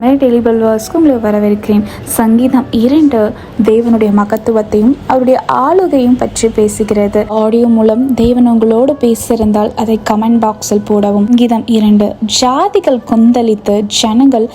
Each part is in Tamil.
டெய்லி பல்வாஸ்க்கு உங்களை வரவேற்கிறேன். சங்கீதம் 2 தேவனுடைய மகத்துவத்தையும் அவருடைய ஆளுகையும் பற்றி பேசுகிறது. ஆடியோ மூலம் தேவன் உங்களோடு பேசியிருந்தால் அதை கமெண்ட் பாக்ஸில் போடவும். சங்கீதம் 2. ஜாதிகள் கொந்தளித்து ஜனங்கள்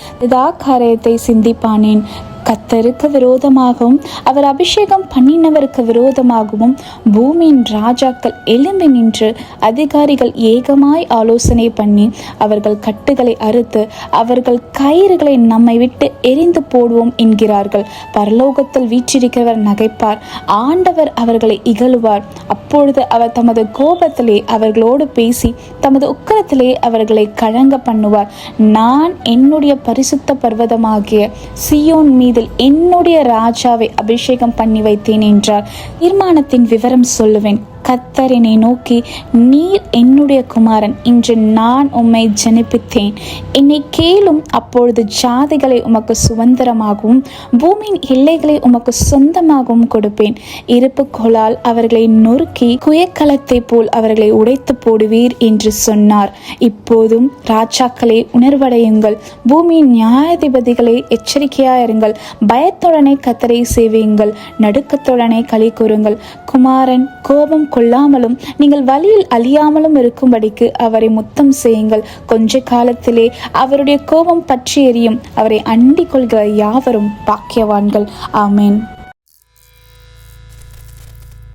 காரியத்தை சிந்திப்பானேன். கர்த்தருக்கு விரோதமாகவும் அவர் அபிஷேகம் பண்ணினவருக்கு விரோதமாகவும் பூமியின் ராஜாக்கள் எழும்பி நின்று அதிகாரிகள் ஏகமாய் ஆலோசனை பண்ணி அவர்கள் கட்டுகளை அறுத்து அவர்கள் கயிறுகளை நம்மை விட்டு எரிந்து போடுவோம் என்கிறார்கள். பரலோகத்தில் வீற்றிருக்கிறவர் நகைப்பார், ஆண்டவர் அவர்களை இகழுவார். அப்பொழுது அவர் தமது கோபத்திலே அவர்களோடு பேசி தமது உக்கிரத்திலே அவர்களை கலங்க பண்ணுவார். நான் என்னுடைய பரிசுத்த பர்வதமாகிய சியோன் மீது என்னுடைய ராஜாவை அபிஷேகம் பண்ணி வைத்தேன் என்றார். தீர்மானத்தின் விவரம் சொல்லுவேன். கர்த்தர் என்னை நோக்கி, நீர் என்னுடைய குமாரன், இன்று நான் உம்மை ஜனிப்பித்தேன், என்னை கேளும். அப்பொழுது ஜாதிகளை உமக்கு சுதந்திரமாகவும் பூமியின் எல்லைகளை உமக்கு சொந்தமாகவும் கொடுப்பேன். இருப்பு கோலால் அவர்களை நொறுக்கி குயக்களத்தை போல் அவர்களை உடைத்து போடுவீர் என்று சொன்னார். இப்போதும் ராஜாக்களே உணர்வடையுங்கள், பூமியின் நியாயாதிபதிகளை எச்சரிக்கையாயிருங்கள். பயத்துடனே கர்த்தரை சேவியுங்கள், நடுக்கத்துடனே களி கூறுங்கள். குமாரன் கோபம் கொள்ளாமலும் நீங்கள் வழியில் அழியாமலும் இருக்கும்படிக்கு அவரை முத்தம் செய்யுங்கள். கொஞ்ச காலத்திலே அவருடைய கோபம் பற்றி எரியும். அவரை அண்டிக் கொள்கிற யாவரும் பாக்கியவான்கள். ஆமேன்.